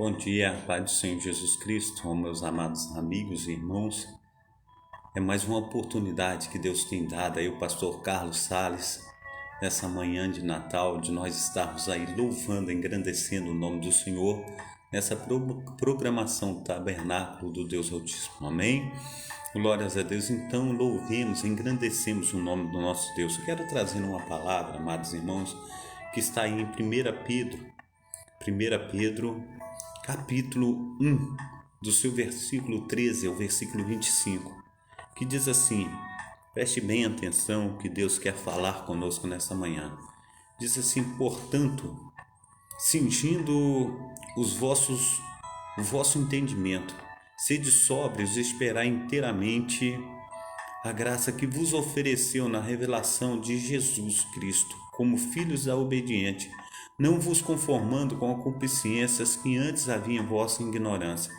Bom dia, Pai do Senhor Jesus Cristo, meus amados amigos e irmãos. É mais uma oportunidade que Deus tem dado aí, o pastor Carlos Sales, nessa manhã de Natal, de nós estarmos aí louvando, engrandecendo o nome do Senhor, nessa programação Tabernáculo do Deus Altíssimo. Amém? Glórias a Deus. Então, louvemos, engrandecemos o nome do nosso Deus. Eu quero trazer uma palavra, amados irmãos, que está aí em 1 Pedro, capítulo 1, do seu versículo 13 ao versículo 25, que diz assim, preste bem atenção que Deus quer falar conosco nessa manhã. Diz assim: portanto, cingindo o vosso entendimento, sede sóbrios e esperai inteiramente a graça que vos ofereceu na revelação de Jesus Cristo, como filhos da obediente, não vos conformando com as concupiscências que antes havia em vossa ignorância,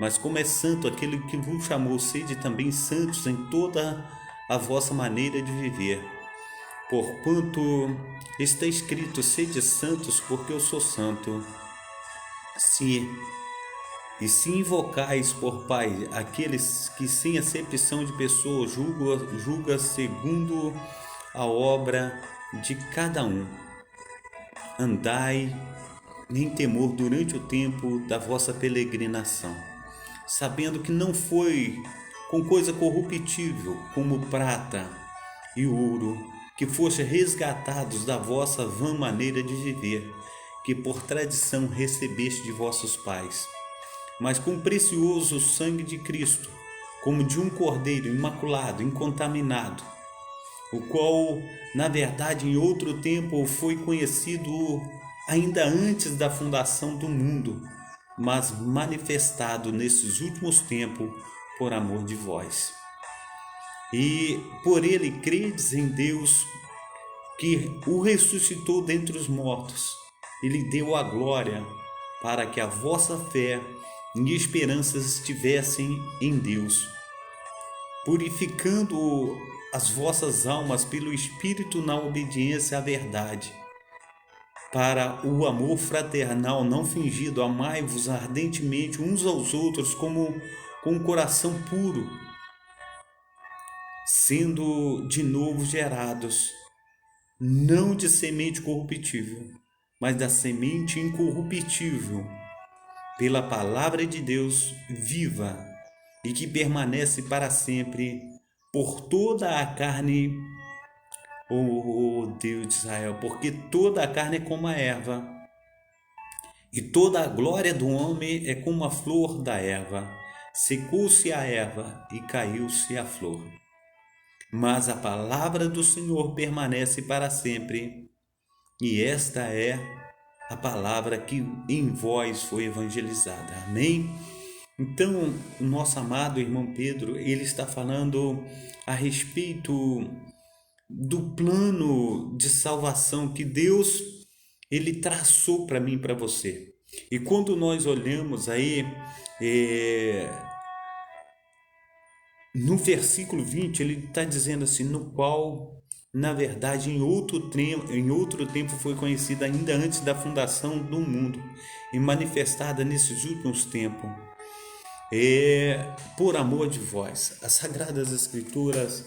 mas como é santo aquele que vos chamou, sede também santos em toda a vossa maneira de viver. Porquanto está escrito, sede santos, porque eu sou santo. Se invocais por Pai aqueles que sem acepção de pessoas julga segundo a obra de cada um, andai em temor durante o tempo da vossa peregrinação, sabendo que não foi com coisa corruptível, como prata e ouro, que foste resgatados da vossa vã maneira de viver, que por tradição recebeste de vossos pais, mas com o precioso sangue de Cristo, como de um cordeiro imaculado, incontaminado, o qual, na verdade, em outro tempo foi conhecido ainda antes da fundação do mundo, mas manifestado nesses últimos tempos por amor de vós. E por ele credes em Deus, que o ressuscitou dentre os mortos e lhe deu a glória, para que a vossa fé e esperanças estivessem em Deus, purificando as vossas almas pelo Espírito na obediência à verdade, para o amor fraternal não fingido. Amai-vos ardentemente uns aos outros como com um coração puro, sendo de novo gerados, não de semente corruptível, mas da semente incorruptível, pela palavra de Deus viva e que permanece para sempre, por toda a carne, ó Deus de Israel, porque toda a carne é como a erva, e toda a glória do homem é como a flor da erva. Secou-se a erva e caiu-se a flor, mas a palavra do Senhor permanece para sempre, e esta é a palavra que em vós foi evangelizada. Amém? Então, o nosso amado irmão Pedro, ele está falando a respeito do plano de salvação que Deus ele traçou para mim e para você. E quando nós olhamos aí no versículo 20, ele está dizendo assim, no qual, na verdade, em outro tempo foi conhecida ainda antes da fundação do mundo e manifestada nesses últimos tempos, por amor de vós. As Sagradas Escrituras,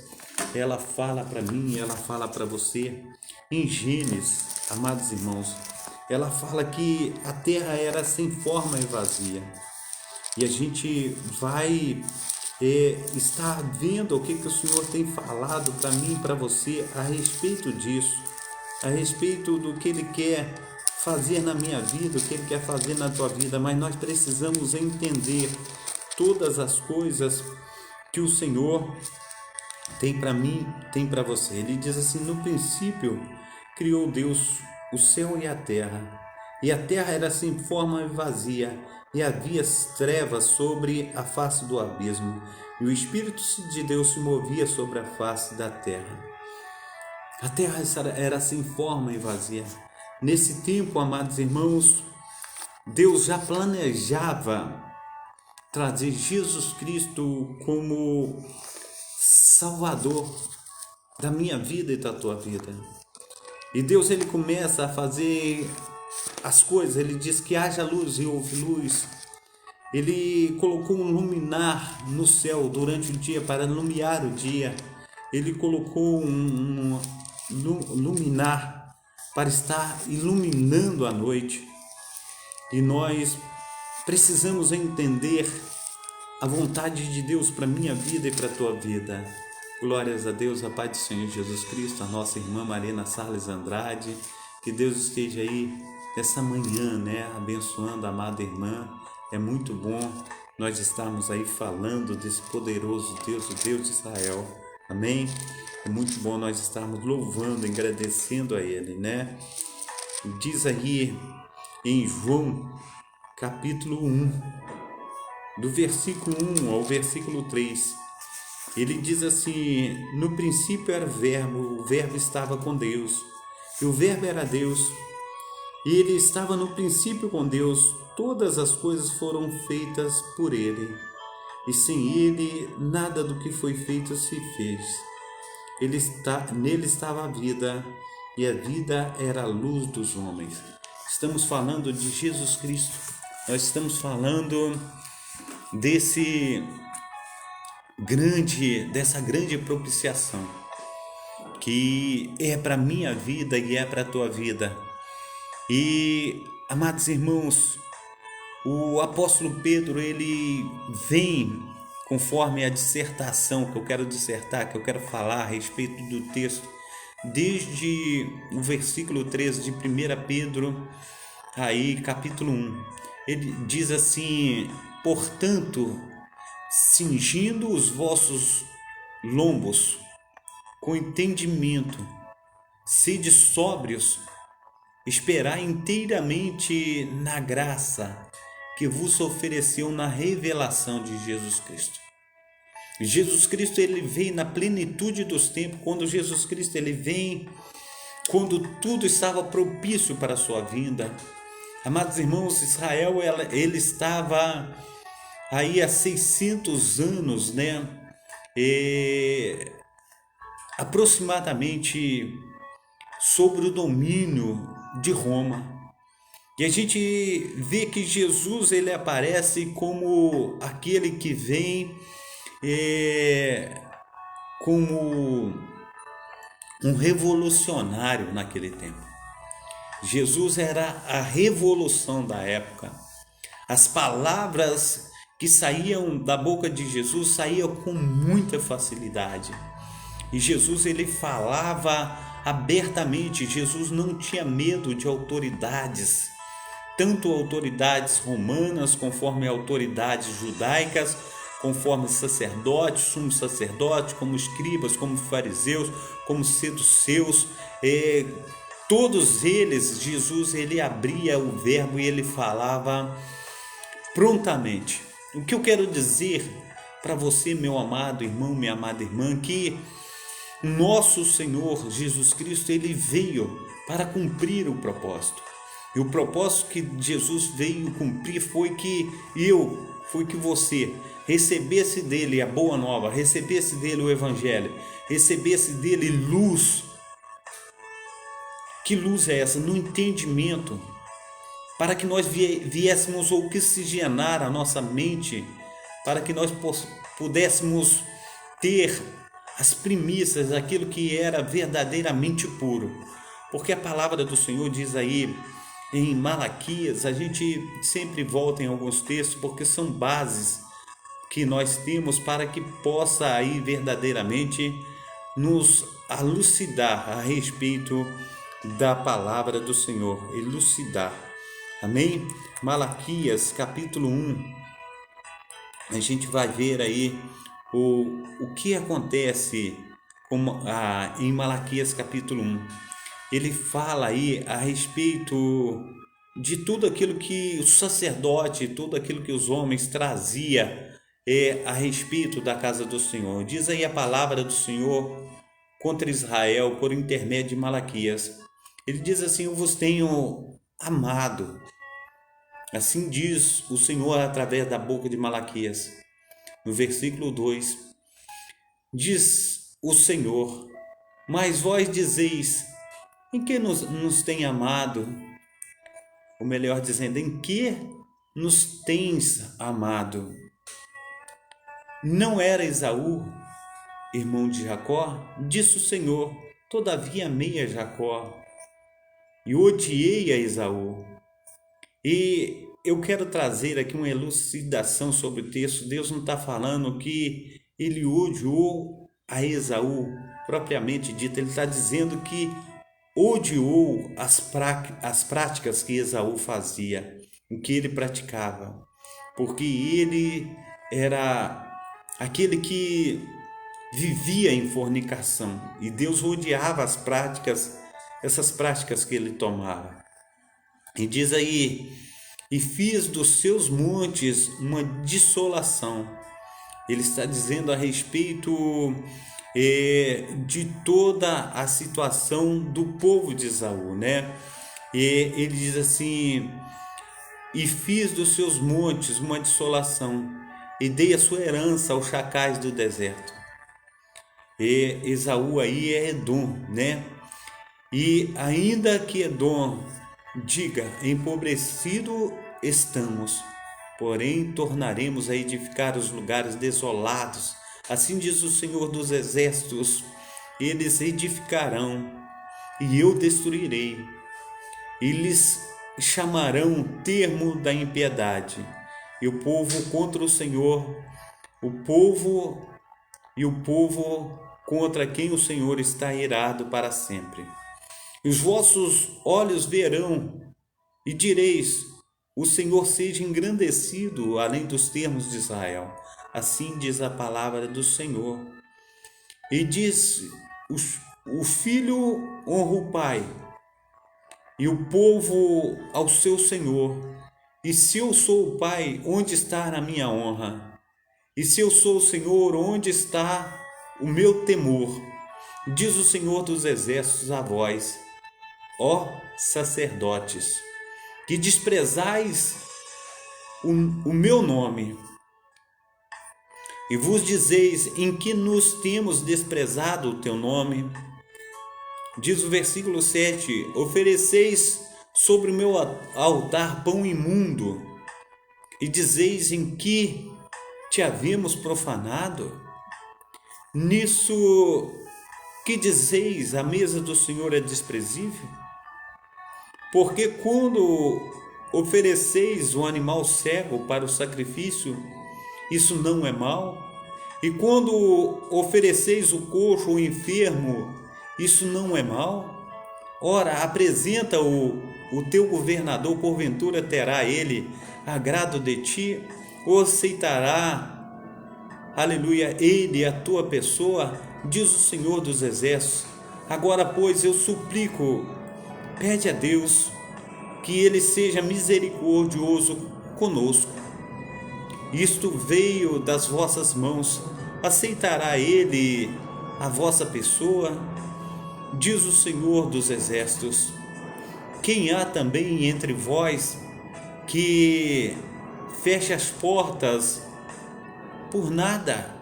ela fala para mim, ela fala para você, em Gênesis, amados irmãos, ela fala que a terra era sem forma e vazia. E a gente vai estar vendo o que o Senhor tem falado para mim e para você a respeito disso, a respeito do que Ele quer fazer na minha vida, o que Ele quer fazer na tua vida, mas nós precisamos entender todas as coisas que o Senhor tem para mim, tem para você. Ele diz assim, no princípio criou Deus o céu e a terra era sem forma e vazia, e havia trevas sobre a face do abismo, e o Espírito de Deus se movia sobre a face da terra. A terra era sem forma e vazia. Nesse tempo, amados irmãos, Deus já planejava trazer Jesus Cristo como Salvador da minha vida e da tua vida. E Deus ele começa a fazer as coisas, ele diz que haja luz e houve luz. Ele colocou um luminar no céu durante o dia para iluminar o dia. Ele colocou um luminar para estar iluminando a noite. E nós precisamos entender a vontade de Deus para a minha vida e para a tua vida. Glórias a Deus, a paz do Senhor Jesus Cristo, a nossa irmã Marina Salles Andrade. Que Deus esteja aí essa manhã, abençoando a amada irmã. É muito bom nós estarmos aí falando desse poderoso Deus, o Deus de Israel. Amém? É muito bom nós estarmos louvando, agradecendo a Ele, Diz aí em João, capítulo 1, do versículo 1 ao versículo 3, ele diz assim: no princípio era o verbo estava com Deus, e o verbo era Deus, e ele estava no princípio com Deus. Todas as coisas foram feitas por ele, e sem ele nada do que foi feito se fez. Nele estava a vida, e a vida era a luz dos homens. Estamos falando de Jesus Cristo. Nós estamos falando dessa grande propiciação que é para minha vida e é para a tua vida. E, amados irmãos, o apóstolo Pedro, ele vem conforme a dissertação que eu quero dissertar, que eu quero falar a respeito do texto, desde o versículo 13 de 1 Pedro, aí capítulo 1. Ele diz assim: portanto, cingindo os vossos lombos com entendimento, sede sóbrios, esperai inteiramente na graça que vos ofereceu na revelação de Jesus Cristo. Jesus Cristo, ele veio na plenitude dos tempos. Quando Jesus Cristo, ele vem quando tudo estava propício para a sua vinda. Amados irmãos, Israel, ele estava aí há 600 anos, aproximadamente sobre o domínio de Roma. E a gente vê que Jesus, ele aparece como aquele que vem como um revolucionário naquele tempo. Jesus era a revolução da época. As palavras que saíam da boca de Jesus saíam com muita facilidade. E Jesus, ele falava abertamente. Jesus não tinha medo de autoridades, tanto autoridades romanas, conforme autoridades judaicas, conforme sacerdotes, sumos sacerdotes, como escribas, como fariseus, como saduceus, todos eles, Jesus, ele abria o verbo e ele falava prontamente. O que eu quero dizer para você, meu amado irmão, minha amada irmã, que nosso Senhor Jesus Cristo, ele veio para cumprir o propósito. E o propósito que Jesus veio cumprir foi que você recebesse dele a boa nova, recebesse dele o evangelho, recebesse dele luz. Que luz é essa? No entendimento, para que nós viéssemos oxigenar a nossa mente, para que nós pudéssemos ter as primícias daquilo que era verdadeiramente puro. Porque a palavra do Senhor diz aí em Malaquias, a gente sempre volta em alguns textos, porque são bases que nós temos para que possa aí verdadeiramente nos elucidar a respeito da palavra do Senhor, elucidar. Amém? Malaquias capítulo 1, a gente vai ver aí o que acontece em Malaquias capítulo 1. Ele fala aí a respeito de tudo aquilo que o sacerdote, tudo aquilo que os homens trazia a respeito da casa do Senhor. Diz aí a palavra do Senhor contra Israel por intermédio de Malaquias. Ele diz assim: eu vos tenho amado. Assim diz o Senhor através da boca de Malaquias. No versículo 2, diz o Senhor: mas vós dizeis, em que nos tem amado? ou melhor dizendo, em que nos tens amado? Não era Esaú, irmão de Jacó? Disse o Senhor: todavia amei a Jacó e odiei a Esaú. E eu quero trazer aqui uma elucidação sobre o texto. Deus não está falando que ele odiou a Esaú, propriamente dito. Ele está dizendo que odiou as práticas que Esaú fazia, o que ele praticava, porque ele era aquele que vivia em fornicação e Deus odiava essas práticas que ele tomava. E diz aí: e fiz dos seus montes uma desolação. Ele está dizendo a respeito de toda a situação do povo de Esaú, né? E ele diz assim: e fiz dos seus montes uma desolação, e dei a sua herança aos chacais do deserto. E Esaú aí é Edom, né? E ainda que Edom diga: empobrecido estamos, porém tornaremos a edificar os lugares desolados. Assim diz o Senhor dos Exércitos: eles edificarão, e eu destruirei, e lhes chamarão termo da impiedade, e o povo contra o Senhor, o povo contra quem o Senhor está irado para sempre. E os vossos olhos verão, e direis: o Senhor seja engrandecido além dos termos de Israel. Assim diz a palavra do Senhor. E diz: o filho honra o pai, e o povo ao seu senhor. E se eu sou o pai, onde está a minha honra? E se eu sou o Senhor, onde está o meu temor? Diz o Senhor dos Exércitos a vós, ó sacerdotes, que desprezais o meu nome, e vos dizeis: em que nos temos desprezado o teu nome? Diz o versículo 7: ofereceis sobre o meu altar pão imundo, e dizeis: em que te havíamos profanado? Nisso que dizeis: a mesa do Senhor é desprezível? Porque quando ofereceis um animal cego para o sacrifício, isso não é mal? E quando ofereceis o coxo ou enfermo, isso não é mal? Ora, apresenta o teu governador, porventura terá ele agrado de ti? Ou aceitará, aleluia, ele a tua pessoa? Diz o Senhor dos Exércitos. Agora, pois, eu suplico, pede a Deus que ele seja misericordioso conosco. Isto veio das vossas mãos, aceitará ele a vossa pessoa? Diz o Senhor dos Exércitos. Quem há também entre vós que feche as portas por nada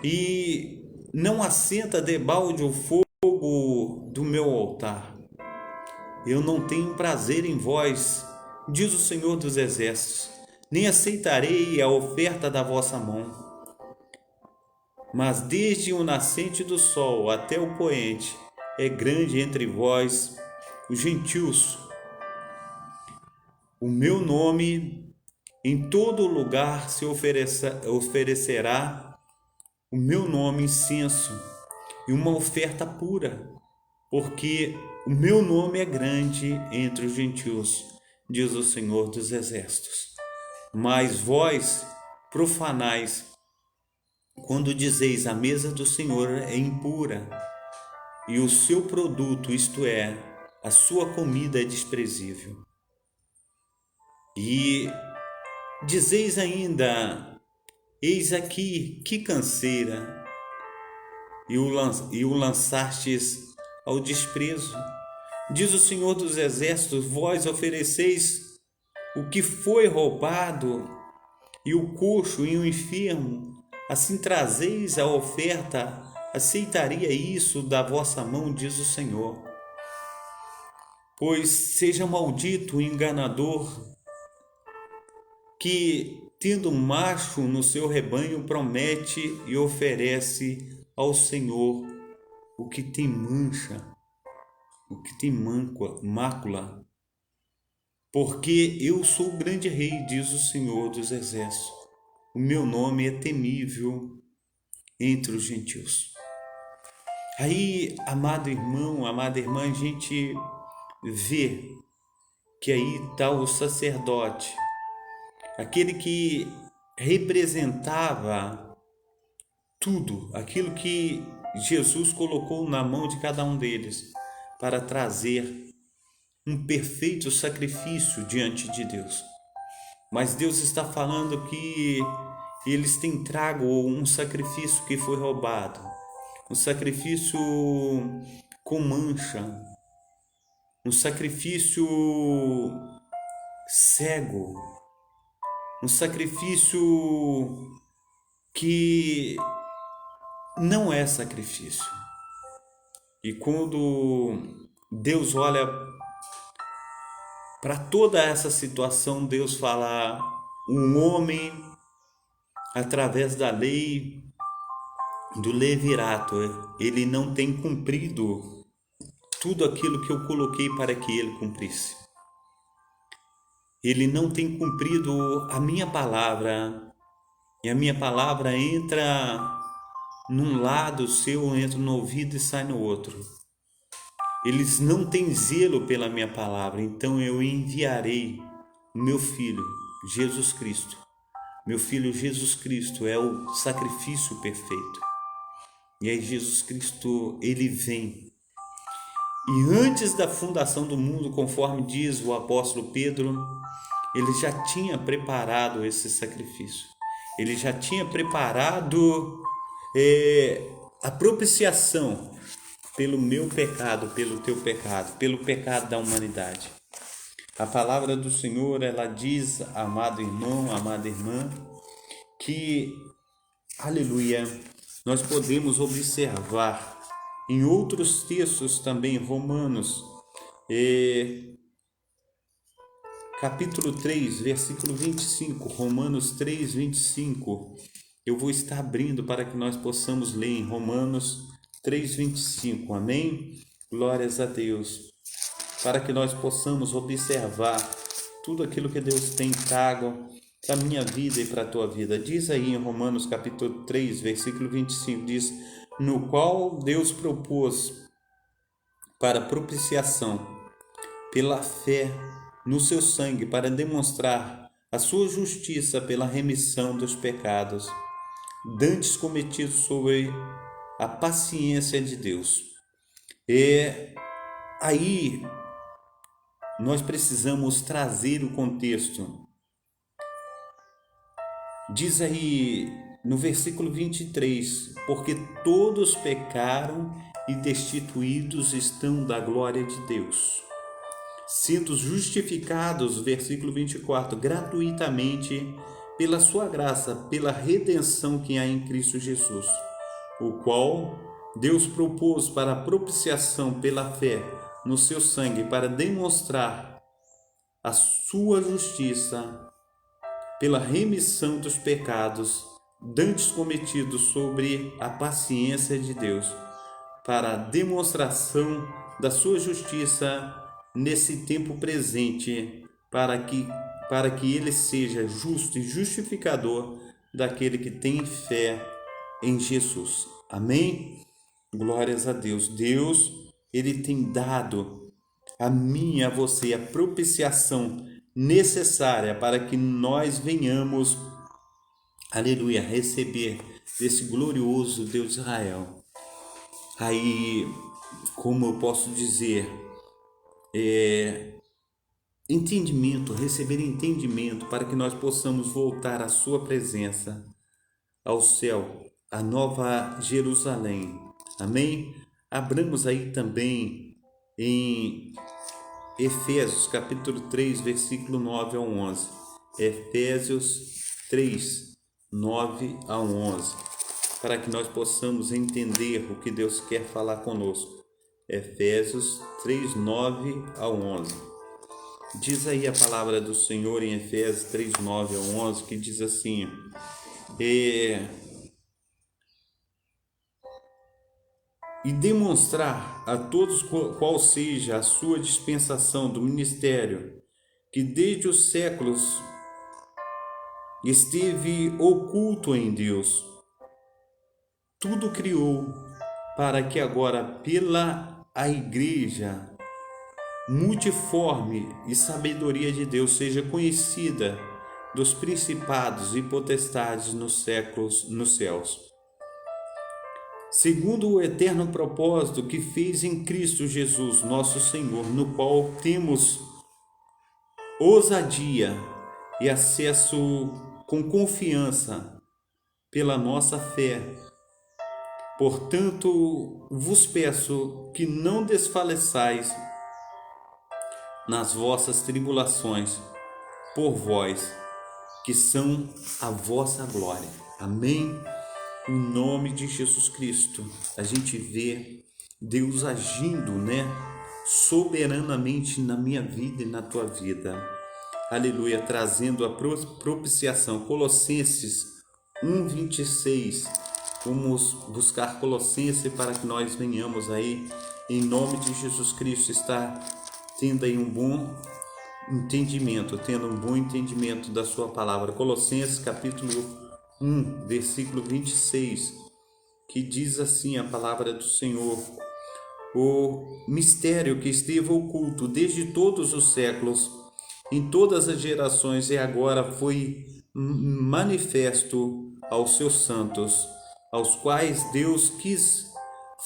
e não assenta debalde o fogo do meu altar? Eu não tenho prazer em vós, diz o Senhor dos Exércitos, nem aceitarei a oferta da vossa mão. Mas desde o nascente do sol até o poente, é grande entre vós os gentios. O meu nome em todo lugar se oferecerá, o meu nome incenso e uma oferta pura, porque o meu nome é grande entre os gentios, diz o Senhor dos Exércitos. Mas vós profanais, quando dizeis: a mesa do Senhor é impura, e o seu produto, isto é, a sua comida, é desprezível. E dizeis ainda: eis aqui, que canseira, e o lançastes ao desprezo. Diz o Senhor dos Exércitos: vós ofereceis o que foi roubado, e o coxo e o enfermo, assim trazeis a oferta, aceitaria isso da vossa mão, diz o Senhor. Pois seja maldito o enganador que, tendo um macho no seu rebanho, promete e oferece ao Senhor o que tem mancha, o que tem mácula. Porque eu sou o grande rei, diz o Senhor dos Exércitos. O meu nome é temível entre os gentios. Aí, amado irmão, amada irmã, a gente vê que aí está o sacerdote, aquele que representava tudo, aquilo que Jesus colocou na mão de cada um deles para trazer um perfeito sacrifício diante de Deus. Mas Deus está falando que eles têm trago um sacrifício que foi roubado, um sacrifício com mancha, um sacrifício cego, um sacrifício que não é sacrifício. E quando Deus olha para toda essa situação, Deus fala: um homem, através da lei do levirato, ele não tem cumprido tudo aquilo que eu coloquei para que ele cumprisse. Ele não tem cumprido a minha palavra, e a minha palavra entra num lado seu, entra no ouvido e sai no outro. Eles não têm zelo pela minha palavra, então eu enviarei o meu Filho, Jesus Cristo. Meu Filho Jesus Cristo é o sacrifício perfeito. E aí Jesus Cristo, ele vem. E antes da fundação do mundo, conforme diz o apóstolo Pedro, ele já tinha preparado esse sacrifício. Ele já tinha preparado a propiciação pelo meu pecado, pelo teu pecado, pelo pecado da humanidade. A palavra do Senhor, ela diz, amado irmão, amada irmã, que, aleluia, nós podemos observar em outros textos também, Romanos, capítulo 3, versículo 25, Romanos 3, 25. Eu vou estar abrindo para que nós possamos ler em Romanos 3, 25. Amém? Glórias a Deus. Para que nós possamos observar tudo aquilo que Deus tem trago para a minha vida e para a tua vida. Diz aí em Romanos capítulo 3, versículo 25, diz: no qual Deus propôs para propiciação pela fé no seu sangue, para demonstrar a sua justiça pela remissão dos pecados dantes cometidos sobre a paciência de Deus. E aí nós precisamos trazer o contexto. Diz aí no versículo 23, porque todos pecaram e destituídos estão da glória de Deus, sendo justificados, versículo 24, gratuitamente pela sua graça, pela redenção que há em Cristo Jesus, o qual Deus propôs para a propiciação pela fé no seu sangue, para demonstrar a sua justiça pela remissão dos pecados dantes cometidos sobre a paciência de Deus, para a demonstração da sua justiça nesse tempo presente, para que ele seja justo e justificador daquele que tem fé em Jesus. Amém? Glórias a Deus. Deus, ele tem dado a mim e a você a propiciação necessária para que nós venhamos, aleluia, receber desse glorioso Deus de Israel. Aí, como eu posso dizer, entendimento, receber entendimento para que nós possamos voltar à sua presença, ao céu, à nova Jerusalém. Amém? Abramos aí também em Efésios capítulo 3, versículo 9 ao 11. Efésios 3, 9 a 11. Para que nós possamos entender o que Deus quer falar conosco. Efésios 3, 9 ao 11. Diz aí a palavra do Senhor em Efésios 3, 9 ao 11, que diz assim: e demonstrar a todos qual seja a sua dispensação do ministério, que desde os séculos esteve oculto em Deus. Tudo criou para que agora pela a igreja multiforme e sabedoria de Deus seja conhecida dos principados e potestades nos séculos nos céus, segundo o eterno propósito que fez em Cristo Jesus, nosso Senhor, no qual temos ousadia e acesso com confiança pela nossa fé. Portanto, vos peço que não desfaleçais nas vossas tribulações por vós, que são a vossa glória. Amém? Em nome de Jesus Cristo, a gente vê Deus agindo, soberanamente na minha vida e na tua vida. Aleluia, trazendo a propiciação. Colossenses 1:26. Vamos buscar Colossenses para que nós venhamos aí, em nome de Jesus Cristo, estar tendo aí um bom entendimento da sua palavra. Colossenses capítulo 1, versículo 26, que diz assim a palavra do Senhor: o mistério que esteve oculto desde todos os séculos, em todas as gerações, e agora foi manifesto aos seus santos, aos quais Deus quis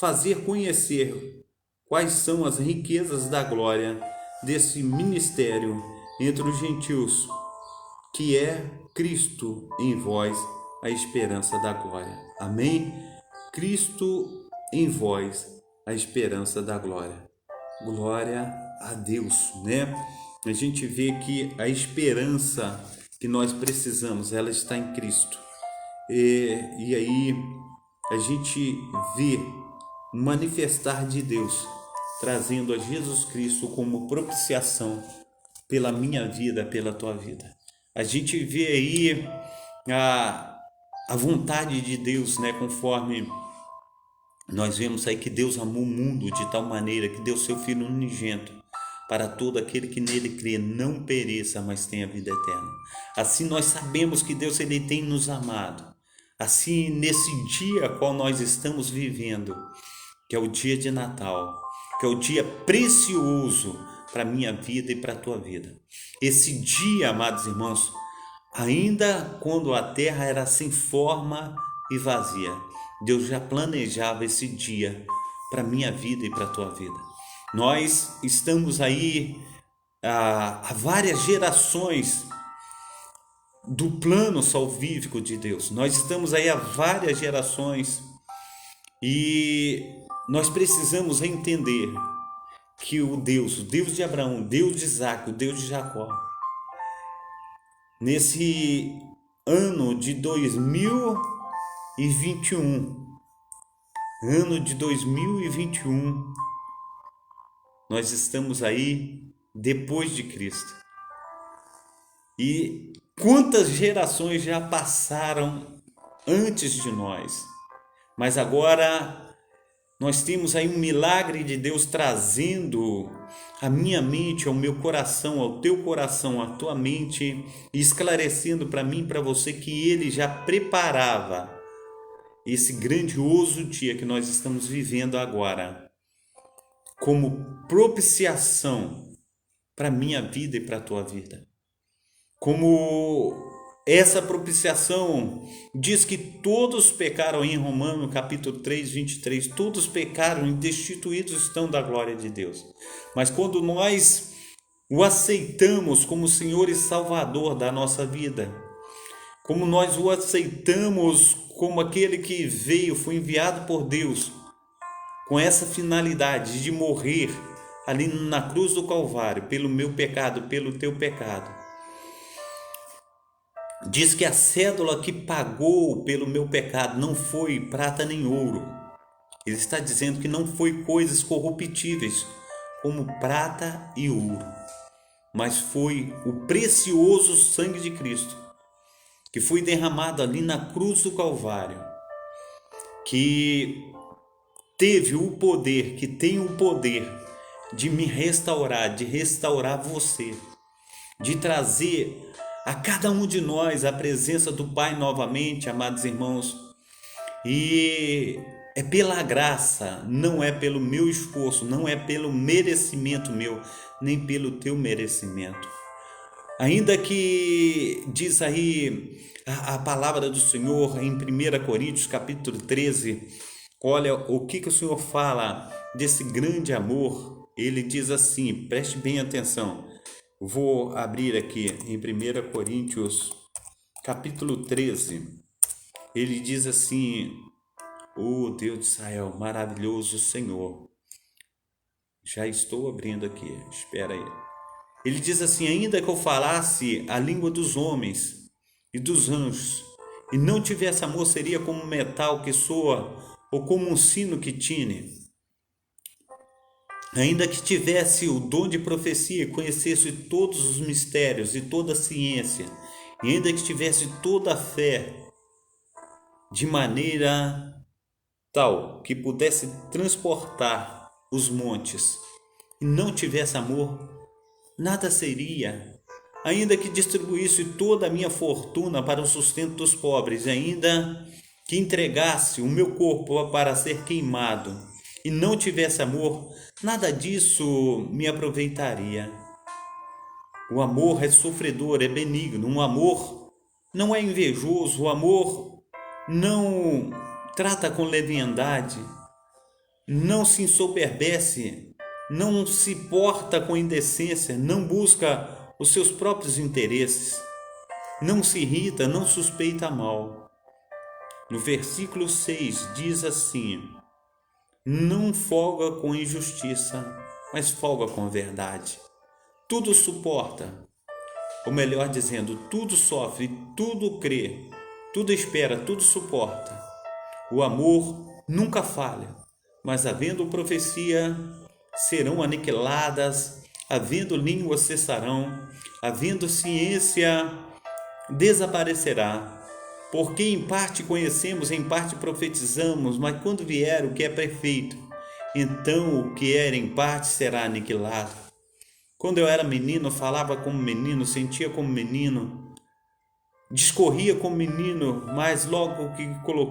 fazer conhecer quais são as riquezas da glória desse ministério entre os gentios, que é Cristo em vós, a esperança da glória. Amém? Cristo em vós, a esperança da glória. Glória a Deus, A gente vê que a esperança que nós precisamos, ela está em Cristo. E aí a gente vê o manifestar de Deus, trazendo a Jesus Cristo como propiciação pela minha vida, pela tua vida. A gente vê aí a vontade de Deus, conforme nós vemos aí que Deus amou o mundo de tal maneira que deu seu Filho unigênito para todo aquele que nele crê, não pereça, mas tenha vida eterna. Assim nós sabemos que Deus ele tem nos amado. Assim, nesse dia qual nós estamos vivendo, que é o dia de Natal, que é o dia precioso para a minha vida e para a tua vida. Esse dia, amados irmãos, ainda quando a terra era sem forma e vazia, Deus já planejava esse dia para a minha vida e para a tua vida. Nós estamos aí há várias gerações do plano salvífico de Deus. Nós estamos aí há várias gerações e nós precisamos entender que o Deus de Abraão, o Deus de Isaac, o Deus de Jacó, nesse ano de 2021, nós estamos aí depois de Cristo. E quantas gerações já passaram antes de nós, mas agora nós temos aí um milagre de Deus trazendo a minha mente, ao meu coração, ao teu coração, à tua mente, e esclarecendo para mim e para você que Ele já preparava esse grandioso dia que nós estamos vivendo agora, como propiciação para a minha vida e para a tua vida. Como essa propiciação diz que todos pecaram em Romanos capítulo 3, 23, todos pecaram e destituídos estão da glória de Deus. Mas quando nós o aceitamos como Senhor e Salvador da nossa vida, como nós o aceitamos como aquele que veio, foi enviado por Deus, com essa finalidade de morrer ali na cruz do Calvário, pelo meu pecado, pelo teu pecado. Diz que a cédula que pagou pelo meu pecado não foi prata nem ouro, Ele está dizendo que não foi coisas corruptíveis, como prata e ouro, mas foi o precioso sangue de Cristo, que foi derramado ali na cruz do Calvário, que teve o poder, que tem o poder de me restaurar, de restaurar você, de trazer a cada um de nós a presença do Pai novamente, amados irmãos. E é pela graça, não é pelo meu esforço, não é pelo merecimento meu, nem pelo teu merecimento. Ainda que diz aí a palavra do Senhor em 1 Coríntios capítulo 13, olha o que o Senhor fala desse grande amor. Ele diz assim, preste bem atenção. Vou abrir aqui em 1 Coríntios capítulo 13. Ele diz assim, oh Deus de Israel, maravilhoso Senhor. Já estou abrindo aqui, espera aí. Ele diz assim, ainda que eu falasse a língua dos homens e dos anjos, e não tivesse amor, seria como um metal que soa, ou como um sino que tine. Ainda que tivesse o dom de profecia, conhecesse todos os mistérios e toda a ciência, e ainda que tivesse toda a fé, de maneira tal que pudesse transportar os montes, e não tivesse amor, nada seria. Ainda que distribuísse toda a minha fortuna para o sustento dos pobres, ainda que entregasse o meu corpo para ser queimado e não tivesse amor, nada disso me aproveitaria. O amor é sofredor, é benigno, o amor não é invejoso, o amor não trata com leviandade, não se ensoberbece, não se porta com indecência, não busca os seus próprios interesses, não se irrita, não suspeita mal. No versículo 6 diz assim, não folga com injustiça, mas folga com verdade. Tudo suporta, ou melhor dizendo, tudo sofre, tudo crê, tudo espera, tudo suporta. O amor nunca falha, mas havendo profecia, serão aniquiladas, havendo línguas cessarão, havendo ciência, desaparecerá. Porque em parte conhecemos, em parte profetizamos, mas quando vier o que é perfeito, então o que era em parte será aniquilado. Quando eu era menino, falava como menino, sentia como menino, discorria como menino, mas logo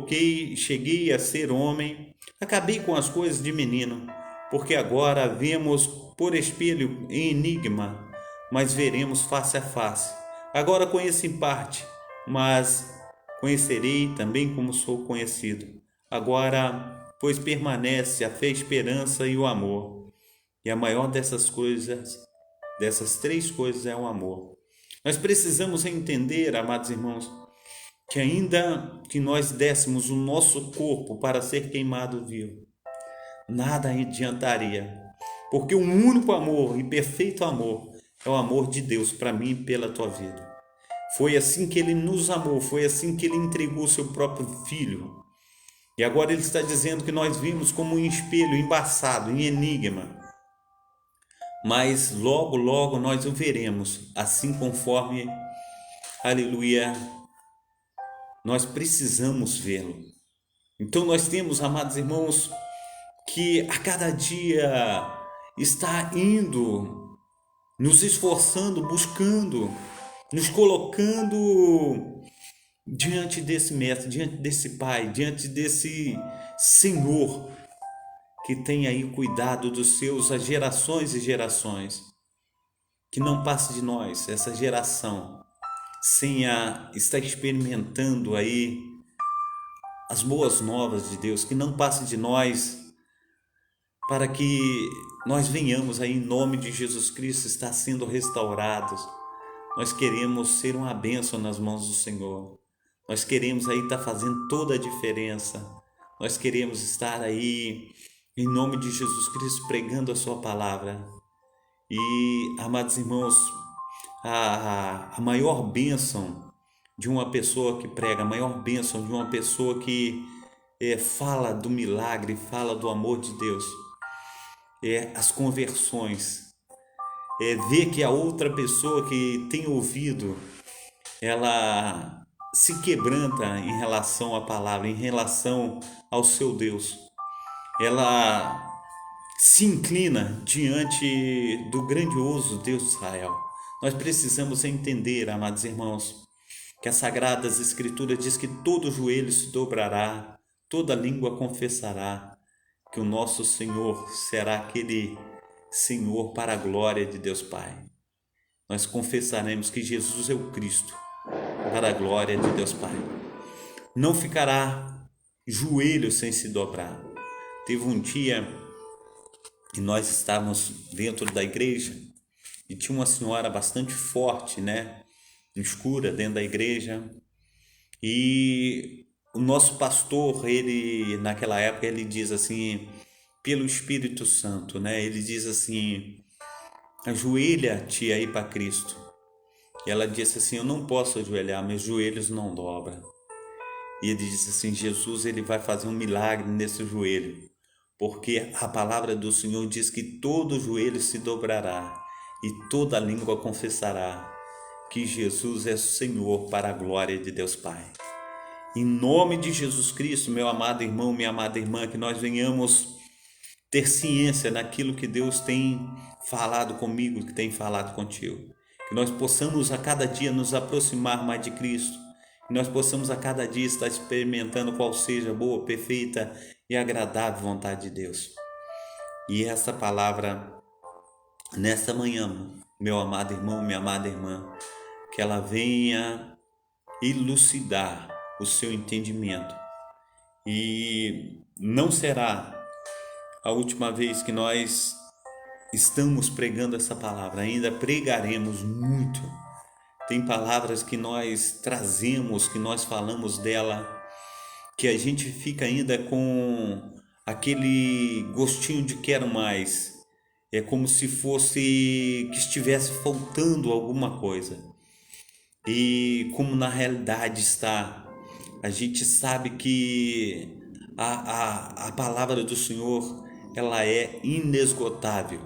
que cheguei a ser homem, acabei com as coisas de menino, porque agora vemos por espelho em enigma, mas veremos face a face. Agora conheço em parte, mas conhecerei também como sou conhecido. Agora, pois permanece a fé, a esperança e o amor. E a maior dessas três coisas é o amor. Nós precisamos entender, amados irmãos, que ainda que nós dessemos o nosso corpo para ser queimado vivo, nada adiantaria, porque o único amor e perfeito amor é o amor de Deus para mim e pela tua vida. Foi assim que Ele nos amou, foi assim que Ele entregou o seu próprio Filho. E agora Ele está dizendo que nós vimos como um espelho embaçado, em enigma, mas logo, logo nós o veremos, assim conforme, aleluia, nós precisamos vê-lo. Então nós temos, amados irmãos, que a cada dia está indo, nos esforçando, buscando, nos colocando diante desse mestre, diante desse pai, diante desse Senhor que tem aí cuidado dos seus há gerações e gerações. Que não passe de nós essa geração sem estar experimentando aí as boas novas de Deus, que não passe de nós para que nós venhamos aí em nome de Jesus Cristo estar sendo restaurados. Nós queremos ser uma bênção nas mãos do Senhor. Nós queremos aí estar fazendo toda a diferença. Nós queremos estar aí em nome de Jesus Cristo pregando a sua palavra. E, amados irmãos, a maior bênção de uma pessoa que prega, a maior bênção de uma pessoa que fala do milagre, fala do amor de Deus, as conversões, ver que a outra pessoa que tem ouvido, ela se quebranta em relação à palavra, em relação ao seu Deus. Ela se inclina diante do grandioso Deus de Israel. Nós precisamos entender, amados irmãos, que as Sagradas Escrituras diz que todo joelho se dobrará, toda língua confessará que o nosso Senhor será aquele Senhor para a glória de Deus Pai. Nós confessaremos que Jesus é o Cristo para a glória de Deus Pai. Não ficará joelho sem se dobrar. Teve um dia que nós estávamos dentro da igreja e tinha uma senhora bastante forte, né? Escura dentro da igreja. E o nosso pastor, ele naquela época, ele diz assim, pelo Espírito Santo, né? Ele diz assim: ajoelha-te aí para Cristo. E ela disse assim: eu não posso ajoelhar, meus joelhos não dobram. E ele disse assim: Jesus, ele vai fazer um milagre nesse joelho, porque a palavra do Senhor diz que todo joelho se dobrará e toda língua confessará que Jesus é Senhor para a glória de Deus Pai. Em nome de Jesus Cristo, meu amado irmão, minha amada irmã, que nós venhamos ter ciência naquilo que Deus tem falado comigo, que tem falado contigo. Que nós possamos a cada dia nos aproximar mais de Cristo. Que nós possamos a cada dia estar experimentando qual seja a boa, perfeita e agradável vontade de Deus. E essa palavra, nessa manhã, meu amado irmão, minha amada irmã, que ela venha elucidar o seu entendimento. E não será a última vez que nós estamos pregando essa palavra, ainda pregaremos muito. Tem palavras que nós trazemos, que nós falamos dela, que a gente fica ainda com aquele gostinho de quero mais. É como se fosse que estivesse faltando alguma coisa. E como na realidade está, a gente sabe que a palavra do Senhor, ela é inesgotável.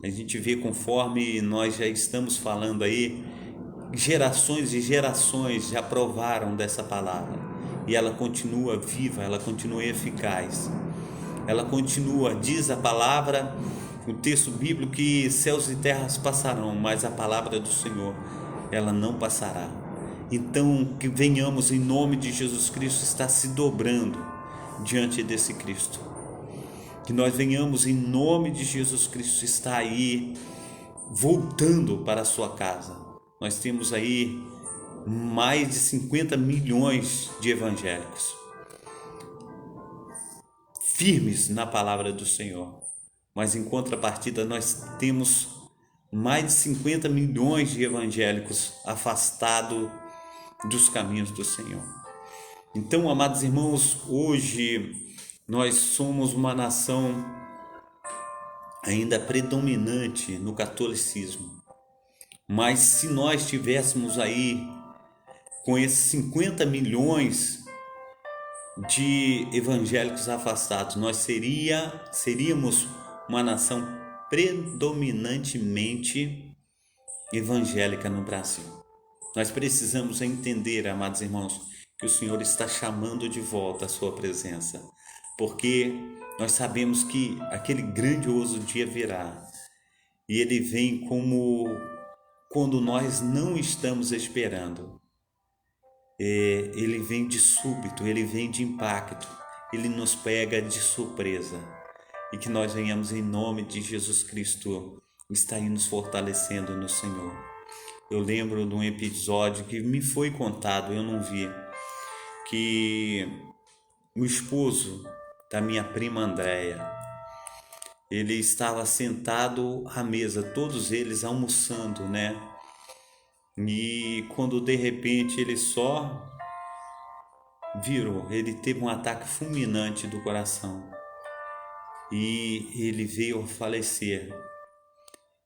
A gente vê, conforme nós já estamos falando aí, gerações e gerações já provaram dessa palavra. E ela continua viva, ela continua eficaz. Ela continua, diz a palavra, o texto bíblico, que céus e terras passarão, mas a palavra do Senhor, ela não passará. Então, que venhamos em nome de Jesus Cristo estar se dobrando diante desse Cristo. Que nós venhamos em nome de Jesus Cristo estar aí voltando para a sua casa. Nós temos aí mais de 50 milhões de evangélicos firmes na palavra do Senhor. Mas em contrapartida nós temos mais de 50 milhões de evangélicos afastados dos caminhos do Senhor. Então, amados irmãos, hoje nós somos uma nação ainda predominante no catolicismo. Mas se nós tivéssemos aí com esses 50 milhões de evangélicos afastados, nós seríamos uma nação predominantemente evangélica no Brasil. Nós precisamos entender, amados irmãos, que o Senhor está chamando de volta a sua presença, porque nós sabemos que aquele grandioso dia virá, e ele vem como quando nós não estamos esperando. Ele vem de súbito, ele vem de impacto, ele nos pega de surpresa, e que nós venhamos em nome de Jesus Cristo estar aí nos fortalecendo no Senhor. Eu lembro de um episódio que me foi contado, eu não vi, que o esposo da minha prima Andréia, ele estava sentado à mesa, todos eles almoçando, né? E quando de repente ele só virou, ele teve um ataque fulminante do coração e ele veio a falecer.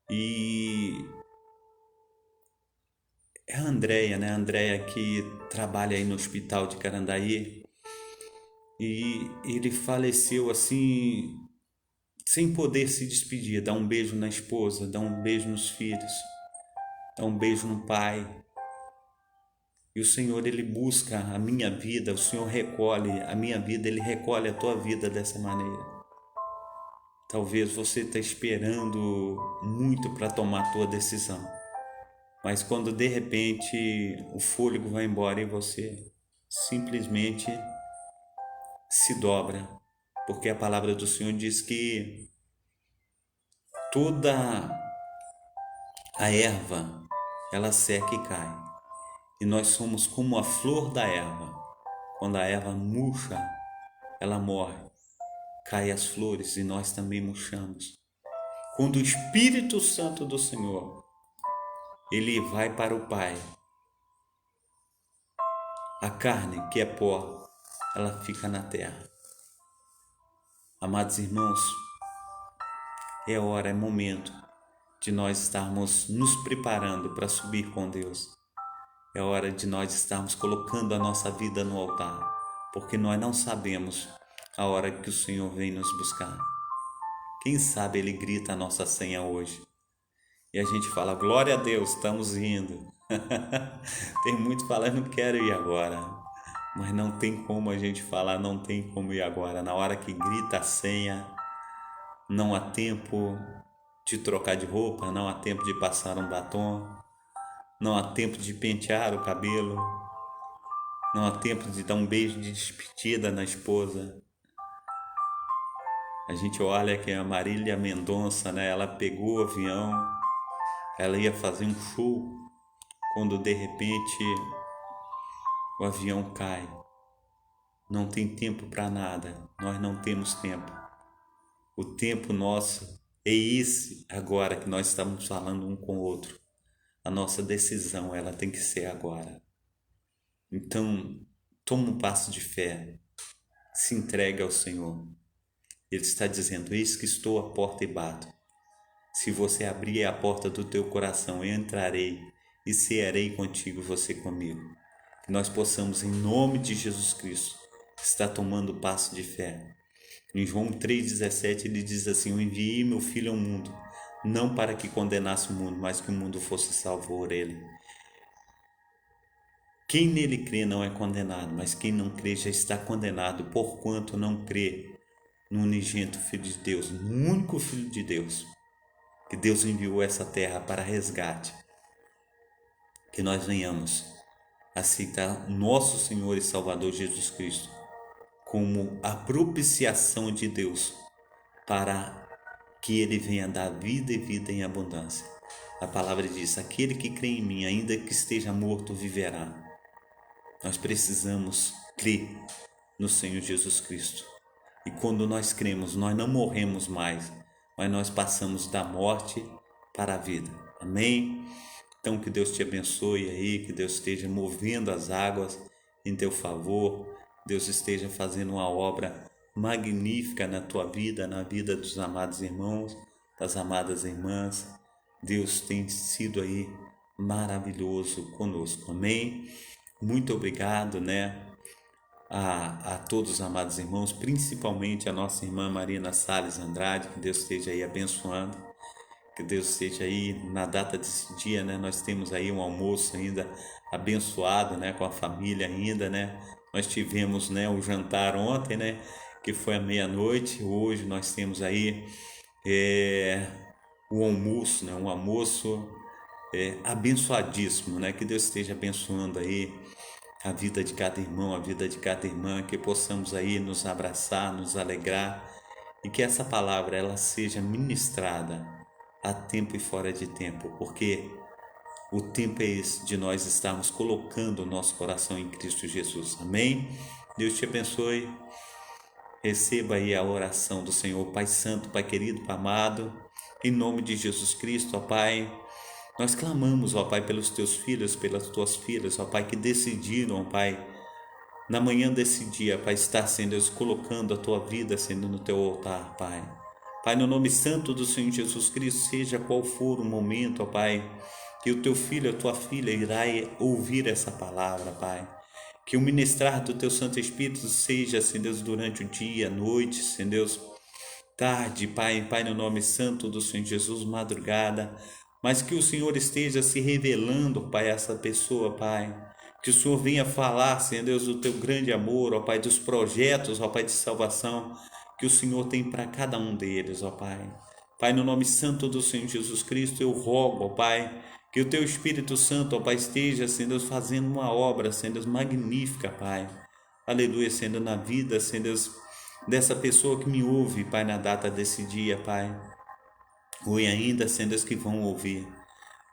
E é a Andréia, né? A Andréia que trabalha aí no hospital de Carandaí, e ele faleceu assim, sem poder se despedir, dar um beijo na esposa, dar um beijo nos filhos, dar um beijo no pai. E o Senhor, Ele busca a minha vida, o Senhor recolhe a minha vida, Ele recolhe a tua vida dessa maneira. Talvez você está esperando muito para tomar a tua decisão, mas quando de repente o fôlego vai embora e você simplesmente se dobra, porque a palavra do Senhor diz que toda a erva ela seca e cai, e nós somos como a flor da erva. Quando a erva murcha, ela morre, cai as flores e nós também murchamos. Quando o Espírito Santo do Senhor ele vai para o Pai, a carne que é pó, ela fica na terra. Amados irmãos, é hora, é momento de nós estarmos nos preparando para subir com Deus. É hora de nós estarmos colocando a nossa vida no altar, porque nós não sabemos a hora que o Senhor vem nos buscar. Quem sabe Ele grita a nossa senha hoje e a gente fala, glória a Deus, estamos indo. Tem muito falando, não quero ir agora, mas não tem como a gente falar, não tem como ir agora. Na hora que grita a senha, não há tempo de trocar de roupa, não há tempo de passar um batom, não há tempo de pentear o cabelo, não há tempo de dar um beijo de despedida na esposa. A gente olha que a Marília Mendonça, né, ela pegou o avião, ela ia fazer um show, quando de repente o avião cai. Não tem tempo para nada, nós não temos tempo. O tempo nosso é esse agora que nós estamos falando um com o outro. A nossa decisão, ela tem que ser agora. Então, toma um passo de fé, se entregue ao Senhor. Ele está dizendo, eis que estou à porta e bato. Se você abrir a porta do teu coração, eu entrarei e cearei contigo, você comigo. Que nós possamos, em nome de Jesus Cristo, estar tomando o passo de fé. Em João 3,17 ele diz assim, eu enviei meu Filho ao mundo, não para que condenasse o mundo, mas que o mundo fosse salvo por ele. Quem nele crê não é condenado, mas quem não crê já está condenado, porquanto não crê no unigênito Filho de Deus, no único Filho de Deus, que Deus enviou essa terra para resgate. Que nós venhamos aceitar nosso Senhor e Salvador Jesus Cristo como a propiciação de Deus para que Ele venha dar vida e vida em abundância. A palavra diz, aquele que crê em mim, ainda que esteja morto, viverá. Nós precisamos crer no Senhor Jesus Cristo. E quando nós cremos, nós não morremos mais, mas nós passamos da morte para a vida. Amém? Então que Deus te abençoe aí, que Deus esteja movendo as águas em teu favor, Deus esteja fazendo uma obra magnífica na tua vida, na vida dos amados irmãos, das amadas irmãs. Deus tem sido aí maravilhoso conosco. Amém? Muito obrigado, né? A todos os amados irmãos, principalmente a nossa irmã Marina Salles Andrade, que Deus esteja aí abençoando, que Deus esteja aí na data desse dia, né? Nós temos aí um almoço ainda abençoado, né? Com a família ainda, né? Nós tivemos, né, o jantar ontem, né? Que foi à meia-noite. Hoje nós temos aí o almoço, né? Um almoço abençoadíssimo, né? Que Deus esteja abençoando aí a vida de cada irmão, a vida de cada irmã, que possamos aí nos abraçar, nos alegrar e que essa palavra ela seja ministrada a tempo e fora de tempo, porque o tempo é esse de nós estarmos colocando o nosso coração em Cristo Jesus. Amém? Deus te abençoe. Receba aí a oração do Senhor, Pai Santo, Pai querido, Pai amado, em nome de Jesus Cristo, ó Pai. Nós clamamos, ó Pai, pelos teus filhos, pelas tuas filhas, ó Pai, que decidiram, ó Pai, na manhã desse dia, Pai, estar, Senhor Deus, colocando a tua vida, Senhor, no teu altar, Pai. Pai, no nome santo do Senhor Jesus Cristo, seja qual for o momento, ó Pai, que o teu filho, a tua filha irá ouvir essa palavra, Pai. Que o ministrar do teu Santo Espírito seja, Senhor Deus, durante o dia, a noite, Senhor Deus, tarde, Pai, no nome santo do Senhor Jesus, madrugada, mas que o Senhor esteja se revelando, Pai, a essa pessoa, Pai, que o Senhor venha falar, Senhor Deus, do teu grande amor, ó Pai, dos projetos, ó Pai, de salvação, que o Senhor tem para cada um deles, ó Pai. Pai, no nome santo do Senhor Jesus Cristo, eu rogo, ó Pai, que o teu Espírito Santo, ó Pai, esteja, Senhor Deus, fazendo uma obra, Senhor Deus, magnífica, Pai. Aleluia, Senhor, na vida, Senhor Deus, dessa pessoa que me ouve, Pai, na data desse dia, Pai. Ou ainda, Senhor Deus, que vão ouvir.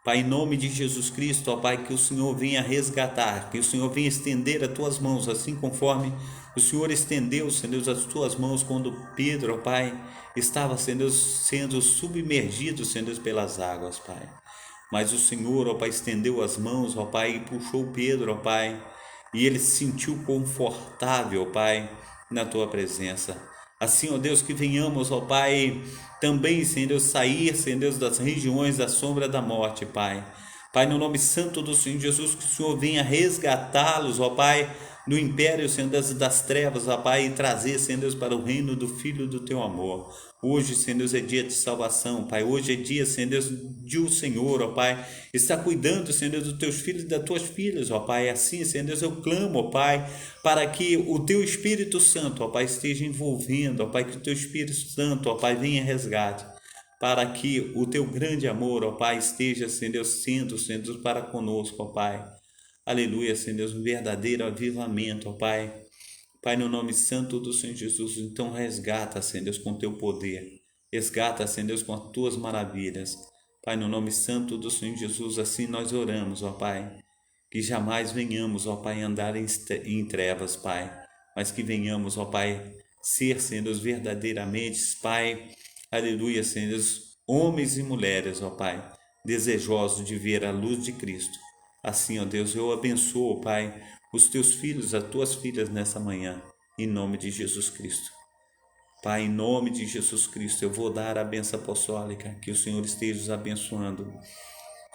Pai, em nome de Jesus Cristo, ó Pai, que o Senhor venha resgatar, que o Senhor venha estender as tuas mãos, assim conforme o Senhor estendeu, Senhor Deus, as tuas mãos quando Pedro, ó Pai, estava, Senhor Deus, sendo submergido, Senhor Deus, pelas águas, Pai. Mas o Senhor, ó Pai, estendeu as mãos, ó Pai, e puxou Pedro, ó Pai, e ele se sentiu confortável, ó Pai, na tua presença. Assim, ó Deus, que venhamos, ó Pai, também, Senhor Deus, sair, Senhor Deus, das regiões da sombra da morte, Pai. Pai, no nome santo do Senhor Jesus, que o Senhor venha resgatá-los, ó Pai, do império, Senhor Deus, das trevas, ó Pai, e trazer, Senhor Deus, para o reino do Filho do teu amor. Hoje, Senhor Deus, é dia de salvação, Pai. Hoje é dia, Senhor Deus, de o Senhor, ó Pai, está cuidando, Senhor Deus, dos teus filhos e das tuas filhas, ó Pai. Assim, Senhor Deus, eu clamo, ó Pai, para que o teu Espírito Santo, ó Pai, esteja envolvendo, ó Pai, que o teu Espírito Santo, ó Pai, venha resgate, para que o teu grande amor, ó Pai, esteja, Senhor Deus, sendo, Senhor Deus, para conosco, ó Pai. Aleluia, Senhor Deus, um verdadeiro avivamento, ó Pai. Pai, no nome santo do Senhor Jesus, então resgata, Senhor Deus, com teu poder. Resgata, Senhor Deus, com as tuas maravilhas. Pai, no nome santo do Senhor Jesus, assim nós oramos, ó Pai. Que jamais venhamos, ó Pai, andar em trevas, Pai. Mas que venhamos, ó Pai, ser, Senhor Deus, verdadeiramente, Pai. Aleluia, Senhor Deus, homens e mulheres, ó Pai, desejosos de ver a luz de Cristo. Assim, ó Deus, eu abençoo, Pai, os teus filhos, as tuas filhas nessa manhã, em nome de Jesus Cristo. Pai, em nome de Jesus Cristo, eu vou dar a bênção apostólica, que o Senhor esteja os abençoando.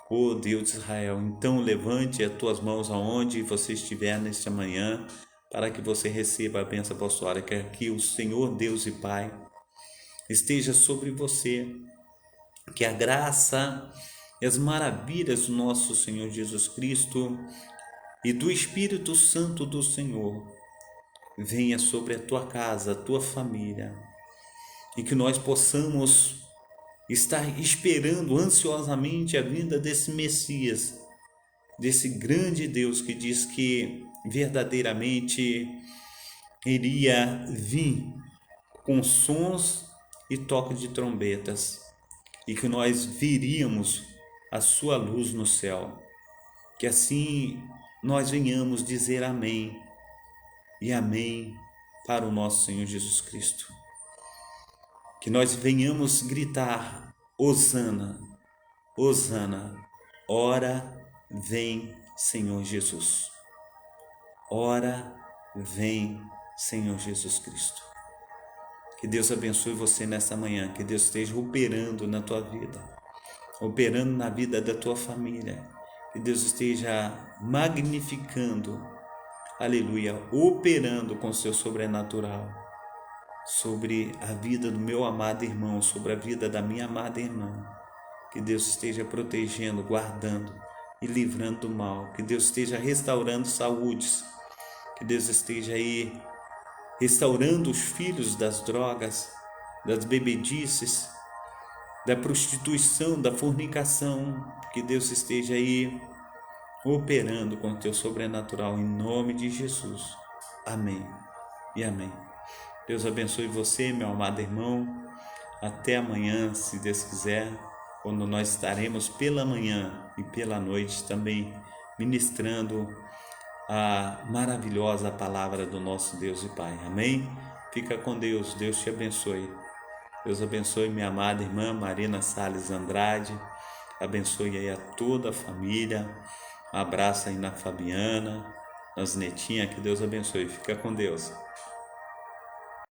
Ó Deus de Israel, então levante as tuas mãos aonde você estiver nesta manhã, para que você receba a bênção apostólica, que o Senhor Deus e Pai esteja sobre você, que a graça e as maravilhas do nosso Senhor Jesus Cristo e do Espírito Santo do Senhor venha sobre a tua casa, a tua família, e que nós possamos estar esperando ansiosamente a vinda desse Messias, desse grande Deus que diz que verdadeiramente iria vir com sons e toque de trombetas, e que nós viríamos a sua luz no céu. Que assim nós venhamos dizer amém e amém para o nosso Senhor Jesus Cristo. Que nós venhamos gritar: Hosana, Hosana, ora vem Senhor Jesus. Ora vem Senhor Jesus Cristo. Que Deus abençoe você nesta manhã, que Deus esteja operando na tua vida, operando na vida da tua família, que Deus esteja magnificando, aleluia, operando com seu sobrenatural sobre a vida do meu amado irmão, sobre a vida da minha amada irmã. Que Deus esteja protegendo, guardando e livrando do mal, que Deus esteja restaurando saúdes, que Deus esteja aí restaurando os filhos das drogas, das bebedices, da prostituição, da fornicação, que Deus esteja aí operando com o teu sobrenatural, em nome de Jesus. Amém e amém. Deus abençoe você, meu amado irmão. Até amanhã, se Deus quiser, quando nós estaremos pela manhã e pela noite também ministrando a maravilhosa palavra do nosso Deus e Pai. Amém? Fica com Deus. Deus te abençoe. Deus abençoe minha amada irmã Marina Salles Andrade. Abençoe aí a toda a família. Um abraço aí na Fabiana, nas netinhas. Que Deus abençoe. Fica com Deus.